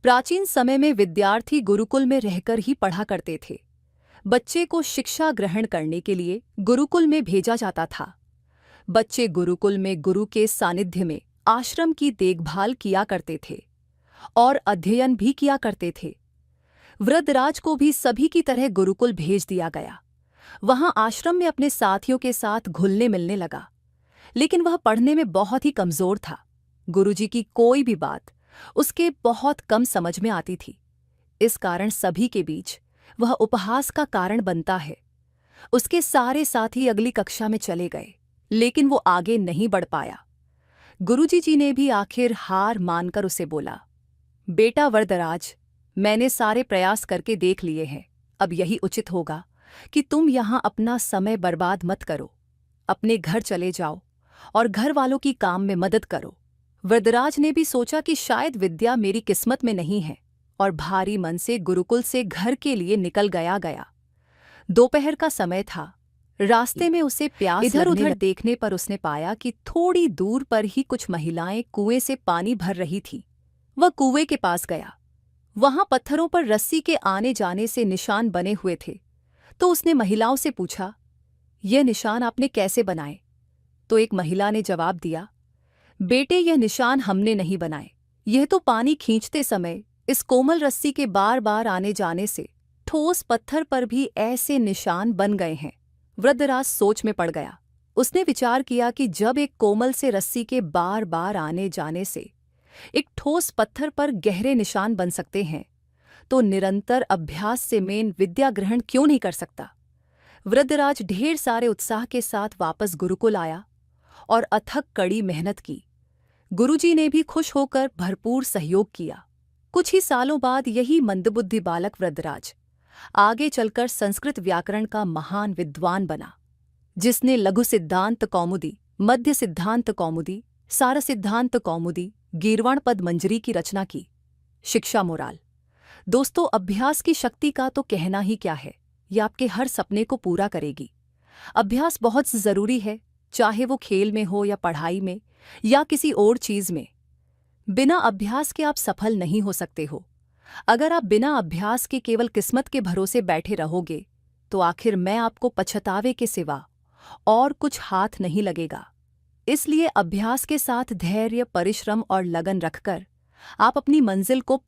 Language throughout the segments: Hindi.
प्राचीन समय में विद्यार्थी गुरुकुल में रहकर ही पढ़ा करते थे। बच्चे को शिक्षा ग्रहण करने के लिए गुरुकुल में भेजा जाता था। बच्चे गुरुकुल में गुरु के सानिध्य में आश्रम की देखभाल किया करते थे और अध्ययन भी किया करते थे। वृद्धराज को भी सभी की तरह गुरुकुल भेज दिया गया। वहां आश्रम में अपने साथियों के साथ घुलने मिलने लगा, लेकिन वह पढ़ने में बहुत ही कमजोर था। गुरुजी की कोई भी बात उसके बहुत कम समझ में आती थी। इस कारण सभी के बीच वह उपहास का कारण बनता है। उसके सारे साथी अगली कक्षा में चले गए, लेकिन वो आगे नहीं बढ़ पाया। गुरुजी जी ने भी आखिर हार मानकर उसे बोला, बेटा वरदराज, मैंने सारे प्रयास करके देख लिए हैं। अब यही उचित होगा कि तुम यहाँ अपना समय बर्बाद मत करो। अपने घर चले जाओ और घर वालों की काम में मदद करो। वरदराज ने भी सोचा कि शायद विद्या मेरी किस्मत में नहीं है, और भारी मन से गुरुकुल से घर के लिए निकल गया। दोपहर का समय था। रास्ते में उसे प्यास इधर उधर देखने पर उसने पाया कि थोड़ी दूर पर ही कुछ महिलाएं कुएं से पानी भर रही थीं। वह कुएं के पास गया। वहां पत्थरों पर रस्सी के आने जाने से निशान बने हुए थे। तो उसने महिलाओं से पूछा, यह निशान आपने कैसे बनाए? तो एक महिला ने जवाब दिया, बेटे, यह निशान हमने नहीं बनाए। यह तो पानी खींचते समय इस कोमल रस्सी के बार बार आने जाने से ठोस पत्थर पर भी ऐसे निशान बन गए हैं। वृद्धराज सोच में पड़ गया। उसने विचार किया कि जब एक कोमल से रस्सी के बार बार आने जाने से एक ठोस पत्थर पर गहरे निशान बन सकते हैं, तो निरंतर अभ्यास से मैं विद्या ग्रहण क्यों नहीं कर सकता? वृद्धराज ढेर सारे उत्साह के साथ वापस गुरुकुल आया और अथक कड़ी मेहनत की। गुरुजी ने भी खुश होकर भरपूर सहयोग किया। कुछ ही सालों बाद यही मंदबुद्धि बालक वृद्धराज आगे चलकर संस्कृत व्याकरण का महान विद्वान बना, जिसने लघु सिद्धांत कौमुदी, मध्य सिद्धांत कौमुदी, सार सिद्धांत कौमुदी, गीर्वाण पद मंजरी की रचना की। शिक्षा मोराल दोस्तों, अभ्यास की शक्ति का तो कहना ही क्या है। यह आपके हर सपने को पूरा करेगी। अभ्यास बहुत जरूरी है, चाहे वो खेल में हो या पढ़ाई में या किसी और चीज में। बिना अभ्यास के आप सफल नहीं हो सकते हो। अगर आप बिना अभ्यास के केवल किस्मत के भरोसे बैठे रहोगे, तो आखिर में आपको पछतावे के सिवा और कुछ हाथ नहीं लगेगा। इसलिए अभ्यास के साथ धैर्य, परिश्रम और लगन रखकर आप अपनी मंजिल को।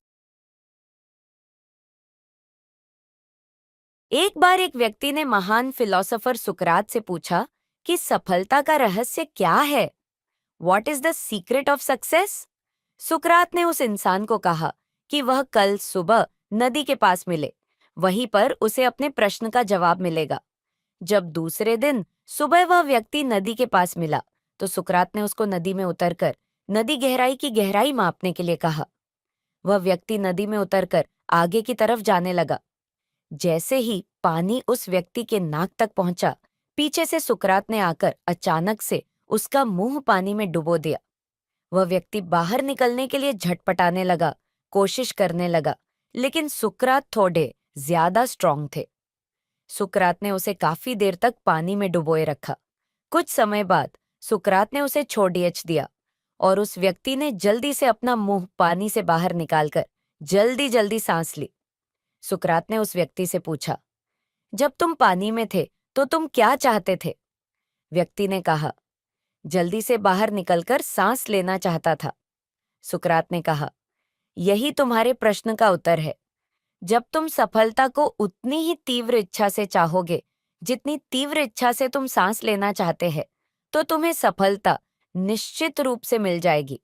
एक बार एक व्यक्ति ने महान फिलोसोफर सुकरात से पूछा कि सफलता का रहस्य क्या है? What is the secret of success? सुकरात ने उस इंसान को कहा कि वह कल सुबह नदी के पास मिले। वहीं पर उसे अपने प्रश्न का जवाब मिलेगा। जब दूसरे दिन सुबह वह व्यक्ति नदी के पास मिला, तो सुकरात ने उसको नदी में उतरकर नदी गहराई की गहराई मापने के लिए कहा। वह व्यक्ति नदी में उतरकर आगे की तरफ जाने लगा। जैसे ही पानी उस व्यक्ति के नाक तक पहुंचा, पीछे से सुकरात ने आकर अचानक से उसका मुंह पानी में डुबो दिया। वह व्यक्ति बाहर निकलने के लिए झटपटाने लगा, कोशिश करने लगा, लेकिन सुकरात थोड़े ज्यादा स्ट्रांग थे। सुकरात ने उसे काफी देर तक पानी में डुबोए रखा। कुछ समय बाद सुकरात ने उसे छोड़ दिया और उस व्यक्ति ने जल्दी से अपना मुंह पानी से बाहर निकालकर जल्दी जल्दी सांस ली। सुकरात ने उस व्यक्ति से पूछा, जब तुम पानी में थे तो तुम क्या चाहते थे? व्यक्ति ने कहा, जल्दी से बाहर निकलकर सांस लेना चाहता था। सुकरात ने कहा, यही तुम्हारे प्रश्न का उत्तर है। जब तुम सफलता को उतनी ही तीव्र इच्छा से चाहोगे जितनी तीव्र इच्छा से तुम सांस लेना चाहते हैं, तो तुम्हें सफलता निश्चित रूप से मिल जाएगी।